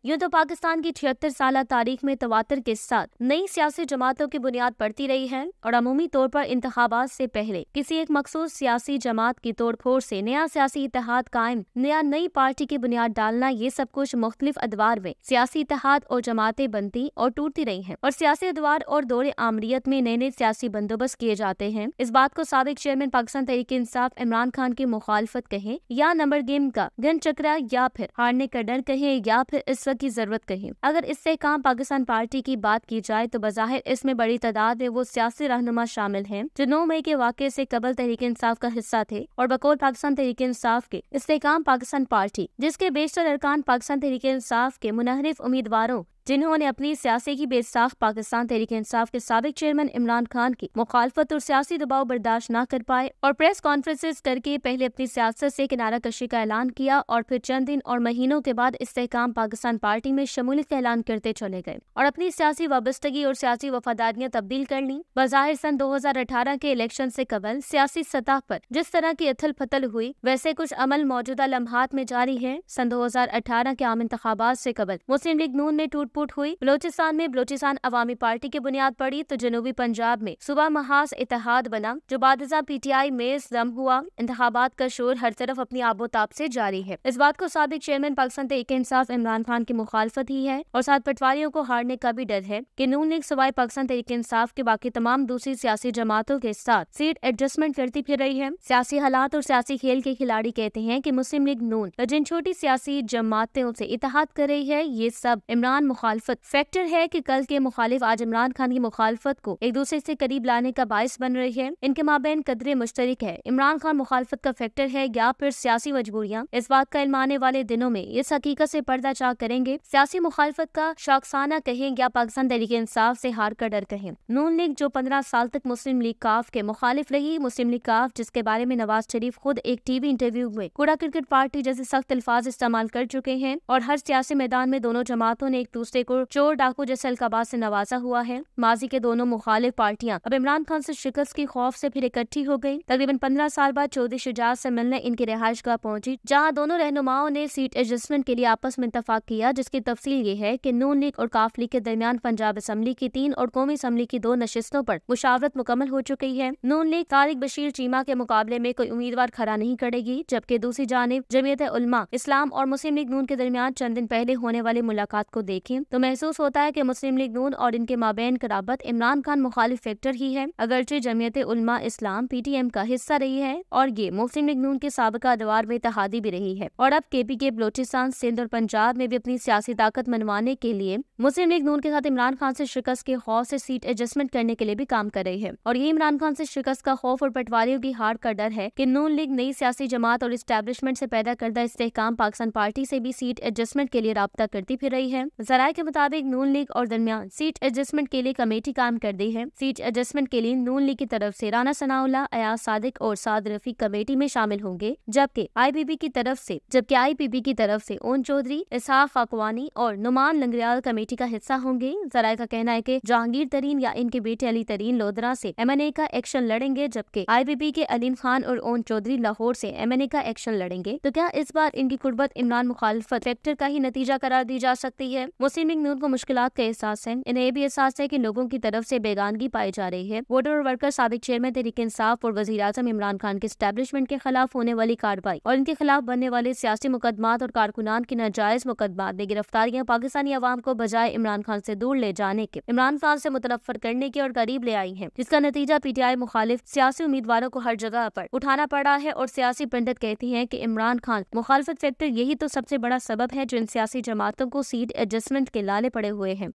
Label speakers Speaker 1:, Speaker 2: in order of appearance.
Speaker 1: यूं तो पाकिस्तान की 76 साल तारीख में तवातर के साथ नई सियासी जमातों की बुनियाद पड़ती रही है और अमूमी तौर पर इंतखाबात से पहले किसी एक मखसूस सियासी जमात की तोड़फोड़ से नया सियासी इत्तेहाद कायम, नया नई पार्टी की बुनियाद डालना, ये सब कुछ मुख्तलिफ अदवार में सियासी इत्तेहाद और जमातें बनती और टूटती रही हैं और सियासी अदवार और दौरे आमरीत में नए नए सियासी बंदोबस्त किए जाते हैं। इस बात को साबिक चेयरमैन पाकिस्तान तहरीक-ए-इंसाफ इमरान खान की मुखालफत कहें या नंबर गेम का गन चक्रा या फिर हारने का डर कहें या फिर इस वक्त की जरूरत कहें, अगर इस्तेहकाम पाकिस्तान पार्टी की बात की जाए तो बज़ाहिर इसमें बड़ी तादाद में वो सियासी रहनुमा शामिल हैं जो 9 मई के वाक़े से कबल तहरीक-ए-इंसाफ का हिस्सा थे और बकौल पाकिस्तान तहरीक-ए-इंसाफ के इस्तेहकाम पाकिस्तान पार्टी, जिसके बेशतर अरकान पाकिस्तान तहरीक-ए-इंसाफ के मुनहरिफ उम्मीदवारों जिन्होंने अपनी सियासी की बेसाख पाकिस्तान तहरीक-ए-इंसाफ के साबिक चेयरमैन इमरान खान की मुखालफत और सियासी दबाव बर्दाश्त न कर पाए और प्रेस कॉन्फ्रेंसेस करके पहले अपनी सियासत से किनारा कशी का ऐलान किया और फिर चंद दिन और महीनों के बाद इस्तेहकाम पाकिस्तान पार्टी में शमूलियत का ऐलान करते चले गए और अपनी सियासी वाबस्तगी और सियासी वफादारियां तब्दील कर ली। बज़ाहिर सन 2018 के इलेक्शन से कबल सियासी सतह पर जिस तरह की अथल पथल हुई, वैसे कुछ अमल मौजूदा लम्हात में जारी है। सन 2018 के आम इंतखाबात से कबल मुस्लिम लीग नून में टूट हुई, बलोचिस्तान में बलोचिस्तान अवामी पार्टी की बुनियाद पड़ी तो जनूबी पंजाब में सुबह महाज इत्तेहाद बना जो बादशाह पीटीआई में दम हुआ। इंतखाबात का शोर हर तरफ अपनी आबोताब से जारी है। इस बात को साबिक चेयरमैन पाकिस्तान तहरीक-ए-इंसाफ इमरान खान की मुखालफत ही है और साथ पटवारियों को हारने का भी डर है कि नून लीग सवाए पाकिस्तान तहरीक-ए-इंसाफ के बाकी तमाम दूसरी सियासी जमातों के साथ सीट एडजस्टमेंट करती फिर रही है। सियासी हालात और सियासी खेल के खिलाड़ी कहते हैं कि मुस्लिम लीग नून जिन छोटी सियासी जमातों से इत्तेहाद कर रही है, ये सब इमरान मुखालफत फैक्टर है कि कल के मुखालिफ आज इमरान खान की मुखालफत को एक दूसरे से करीब लाने का बाइस बन रही है। इनके माबैन कदरे मुश्तरक है। इमरान खान मुखालफत का फैक्टर है या फिर सियासी मजबूरियां। इस बात का इल्म आने वाले दिनों में इस हकीकत से पर्दाचार करेंगे। सियासी मुखालफत का शाखसाना कहें या पाकिस्तान तहरीक-ए-इंसाफ से हार का डर कहें। नून लीग जो 15 साल तक मुस्लिम लीग काफ के मुखालिफ रही, मुस्लिम लीग काफ जिसके बारे में नवाज शरीफ खुद एक टीवी इंटरव्यू में कूड़ा क्रिकेट पार्टी जैसे सख्त अल्फाज इस्तेमाल कर चुके हैं और हर सियासी मैदान में दोनों जमातों ने एक दूसरे को चोर डाकू जैसे अलकाबात से नवाजा हुआ है। माजी के दोनों मुखालिफ पार्टियां अब इमरान खान से शिकस्त की खौफ से फिर इकट्ठी हो गई। तकरीबन 15 साल बाद चौधरी शुजात से मिलने इनकी रिहाइशगाह पहुंची, जहां दोनों रहनुमाओं ने सीट एडजस्टमेंट के लिए आपस में इत्तफाक किया, जिसकी तफसील ये है कि नून लीग और काफ लीग के दरमियान पंजाब असम्बली की 3 और कौमी असम्बली की 2 नशिस्तों पर मुशावरत मुकम्मल हो चुकी है। नून लीग तारिक बशीर चीमा के मुकाबले में कोई उम्मीदवार खड़ा नहीं करेगी, जबकि दूसरी जानिब जमीयत उलमा इस्लाम और मुस्लिम लीग नून के दरमियान चंद दिन पहले होने वाली मुलाकात को देखें तो महसूस होता है कि मुस्लिम लीग नून और इनके माबैन कराबत इमरान खान मुखालिफ फैक्टर ही है। अगरचे जमीयत उलमा इस्लाम पीटीएम का हिस्सा रही है और ये मुस्लिम लीग नून के साबिका अदवार में इत्तेहादी भी रही है और अब केपीके बलोचिस्तान, सिंध और पंजाब में भी अपनी सियासी ताकत मनवाने के लिए मुस्लिम लीग नून के साथ इमरान खान से शिकस्त के खौफ से सीट एडजस्टमेंट करने के लिए भी काम कर रही है और यही इमरान खान से शिकस्त का खौफ और पटवारियों की हार का डर है कि नून लीग नई सियासी जमात और इस्टेब्लिशमेंट से पैदा करदा इस्तेहकाम पाकिस्तान पार्टी से भी सीट एडजस्टमेंट के लिए राब्ता करती फिर रही है। जराये के मुताबिक नून लीग और दरमियान सीट एडजस्टमेंट के लिए कमेटी काम कर दी है। सीट एडजस्टमेंट के लिए नून लीग की तरफ से राना सनाउल्लाह, अयाज सादिक और साद रफी कमेटी में शामिल होंगे, जबकि आईपीपी की तरफ से ओन चौधरी, इसहाक खाकवानी और नुमान लंगरियाल कमेटी का हिस्सा होंगे। जराये का कहना है कि जहांगीर तरीन या इनके बेटे अली तरीन लोधरा से एमएनए का एक्शन लड़ेंगे, जबकि आईपीपी के अलीम खान और ओन चौधरी लाहौर से एमएनए का एक्शन लड़ेंगे। तो क्या इस बार इनकी कुर्बत इमरान मुखालफत फैक्टर का ही नतीजा करार दी जा सकती है? मुस्लिम लीग नून को मुश्किलात का एहसास है। इन्हें भी एहसास है कि लोगों की तरफ से बेगानगी पाई जा रही है। वोटर और वर्कर साबिक चेयरमैन तहरीक-ए-इंसाफ और वज़ीर-ए-आज़म इमरान खान के एस्टेब्लिशमेंट के खिलाफ होने वाली कार्रवाई और इनके खिलाफ बनने वाले सियासी मुकदमात और कारकुनान की नाजायज मुकदमात में गिरफ्तारियां पाकिस्तानी अवाम को बजाय इमरान खान से दूर ले जाने के, इमरान खान से मुतनफ्फर करने के और करीब ले आई है, जिसका नतीजा पीटीआई मुखालिफ सियासी उम्मीदवारों को हर जगह पर उठाना पड़ा है और सियासी पंडित कहती हैं कि इमरान खान मुखालफत फैक्टर यही तो सबसे बड़ा सबब है जो इन सियासी जमातों को सीट एडजस्टमेंट के लाले पड़े हुए हैं।